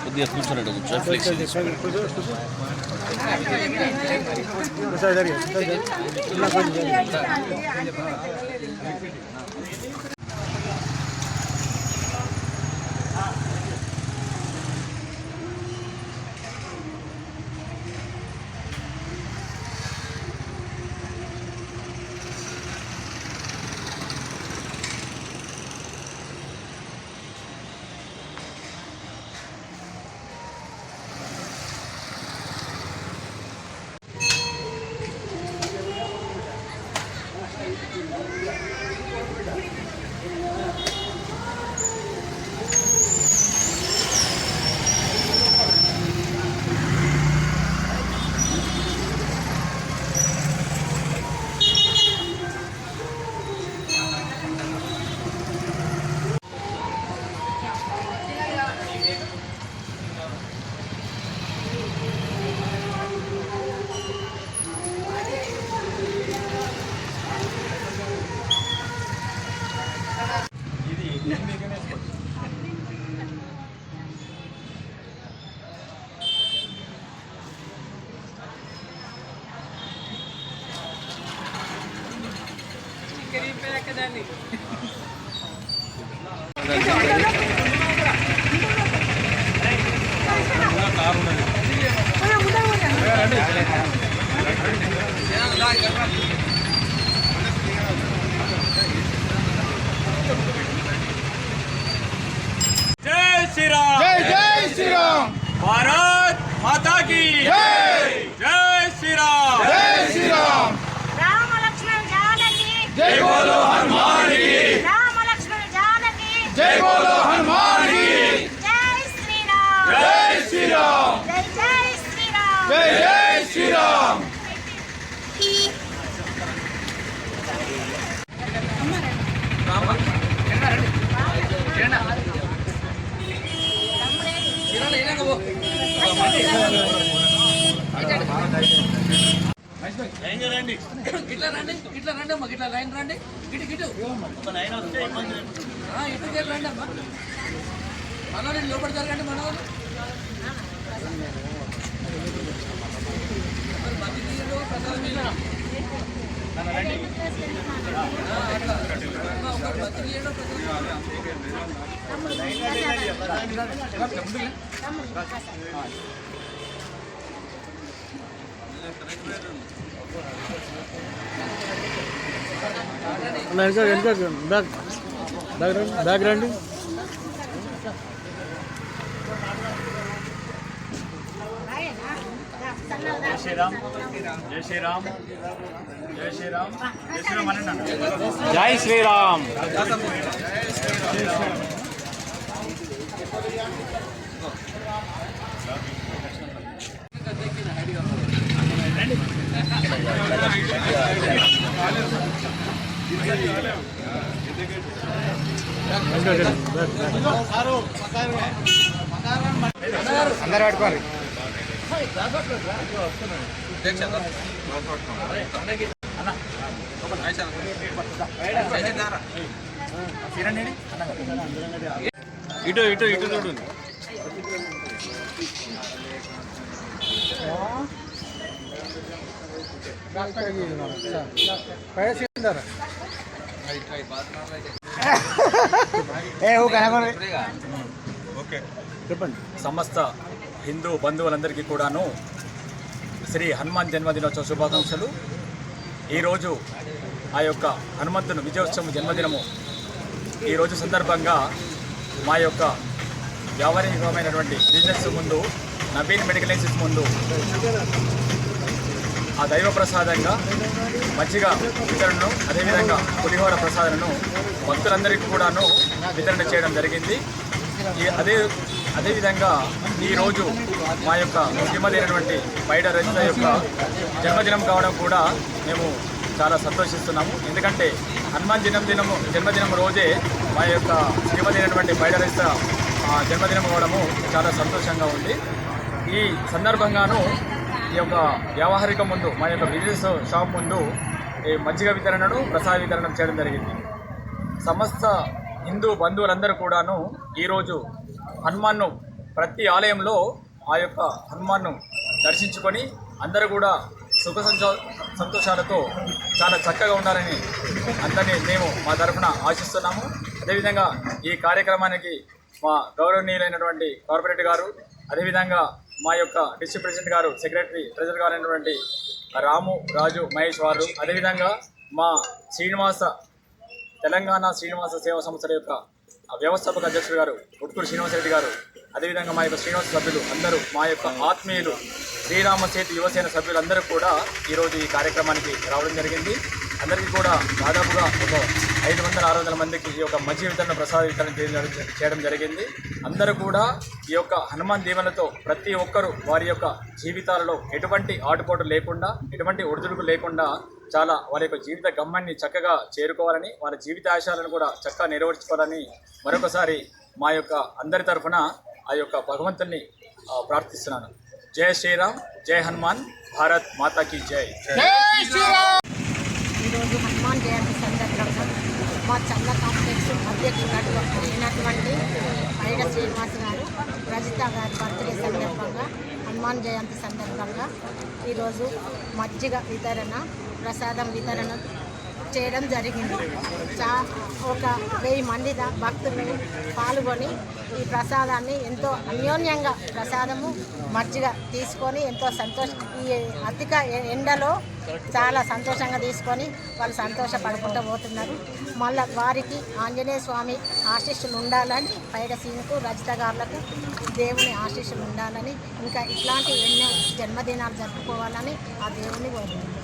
కొద్దిగా కూర్చోండి जय श्री राम, जय जय श्री राम, भारत माता की जय, जय श्री राम, जय श्री राम, राम लक्ष्मण जानकी जय बोलो हनुमान की, राम लक्ष्मण जानकी जय बोलो हनुमान की, जय श्री राम, जय श्री राम, जय जय श्री राम, जय जय श्री राम। ఇట్లా రండి అమ్మ, ఇట్లా లైన్ రండి, గిటు గిటు ఇటు రండి అమ్మ, మనోళ్ళు లోపల జరగండి, మనోళ్ళు మంది తీయడు ప్రసాదం తీయడు, ఒకటి మంది తీయడు బ్యాక్ రండి. जय श्री राम, जय श्री राम, जय श्री राम, जय श्री राम अनंत, जय श्री राम, అందరూ పట్టుకోండి. ఇటు ఇటు ఇటు చూడు. చెప్పండి. సమస్త హిందూ బంధువులందరికీ కూడాను శ్రీ హనుమాన్ జన్మదినోత్సవ శుభాకాంక్షలు. ఈరోజు ఆ యొక్క హనుమంతుని విజయోత్సవం జన్మదినము ఈరోజు సందర్భంగా మా యొక్క వ్యావహారికమైనటువంటి బిజినెస్ ముందు, నవీన్ మెడికల్ లైసెన్స్ ముందు ఆ దైవ ప్రసాదంగా మజ్జిగ వితరణను, అదేవిధంగా పులిహోర ప్రసాదాలను భక్తులందరికీ కూడాను వితరణ చేయడం జరిగింది. అదేవిధంగా ఈరోజు మా యొక్క శ్రీమతి పైడ రజిత యొక్క జన్మదినం కావడం కూడా మేము చాలా సంతోషిస్తున్నాము. ఎందుకంటే హనుమాన్ జన్మదినం రోజే మా యొక్క శ్రీమతి అయినటువంటి పైడ రజిత జన్మదినం కావడము చాలా సంతోషంగా ఉంది. ఈ సందర్భంగాను ఈ యొక్క వ్యావహారిక ముందు, మా యొక్క బిజినెస్ షాప్ ముందు ఈ మజ్జిగ వితరణను, ప్రసాద వితరణం చేయడం జరిగింది. సమస్త హిందూ బంధువులందరూ కూడాను ఈరోజు హనుమాన్ను ప్రతి ఆలయంలో ఆ యొక్క హనుమాన్ను దర్శించుకొని అందరూ కూడా సుఖ సంతోషాలతో చాలా చక్కగా ఉండాలని అందరినీ మేము మా తరఫున ఆశిస్తున్నాము. అదేవిధంగా ఈ కార్యక్రమానికి మా గౌరవనీయులైనటువంటి కార్పొరేటర్ గారు, అదేవిధంగా మా యొక్క డిస్ట్రిక్ట్ ప్రెసిడెంట్ గారు, సెక్రటరీ ట్రెజరర్ గారు అయినటువంటి రాము, రాజు, మహేష్ వారు, అదేవిధంగా మా తెలంగాణ శ్రీనివాస సేవా సంస్థల యొక్క వ్యవస్థాపక అధ్యక్షుడు గారు ఉట్కూరు శ్రీనివాసరెడ్డి గారు, అదేవిధంగా మా యొక్క శ్రీనివాస సభ్యులు అందరూ, మా యొక్క ఆత్మీయులు శ్రీరామ సేతు యువసేన సభ్యులందరూ కూడా ఈరోజు ఈ కార్యక్రమానికి రావడం జరిగింది. అందరికీ కూడా దాదాపుగా ఒక 500-600 మందికి ఈ యొక్క మధ్య వితరణ ప్రసాద వితరణ చేయడం జరిగింది. అందరూ కూడా ఈ యొక్క హనుమాన్ దీవెనలతో ప్రతి ఒక్కరూ వారి యొక్క జీవితాలలో ఎటువంటి ఆటుపోటు లేకుండా, ఎటువంటి ఒడిదుడుకు లేకుండా చాలా వారి యొక్క జీవిత గమ్యాన్ని చక్కగా చేరుకోవాలని, వారి జీవిత ఆశయాలను కూడా చక్కగా నెరవేర్చుకోవాలని మరొకసారి మా యొక్క అందరి తరఫున ఆ యొక్క భగవంతుని ప్రార్థిస్తున్నాను. జై శ్రీరామ్, జై హనుమాన్, భారత్ మాతాకి జై. ఈరోజు హనుమాన్ జయంతి సందర్భంగా మా చంద కాంప్లెక్స్ అధ్యక్షుడు అయినటువంటి పైడ శ్రీనివాస్ గారు, రజిత గారి బర్త్డే సందర్భంగా, హనుమాన్ జయంతి సందర్భంగా ఈరోజు మజ్జిగ వితరణ, ప్రసాదం వితరణ చేయడం జరిగింది. ఒక 1000 మంది భక్తులు పాల్గొని ఈ ప్రసాదాన్ని ఎంతో అన్యోన్యంగా ప్రసాదము మజ్జిగ తీసుకొని ఎంతో ఈ అధిక ఎండలో చాలా సంతోషంగా తీసుకొని వాళ్ళు సంతోషపడుకుంటూ పోతున్నారు. మళ్ళీ వారికి ఆంజనేయ స్వామి ఆశీస్సులు ఉండాలని, పైడ సీనుకు, రజిత గారులకు దేవుని ఆశీస్సులు ఉండాలని, ఇంకా ఇట్లాంటి ఎన్నో జన్మదినాలు జరుపుకోవాలని ఆ దేవుని కోరుకుంటున్నాను.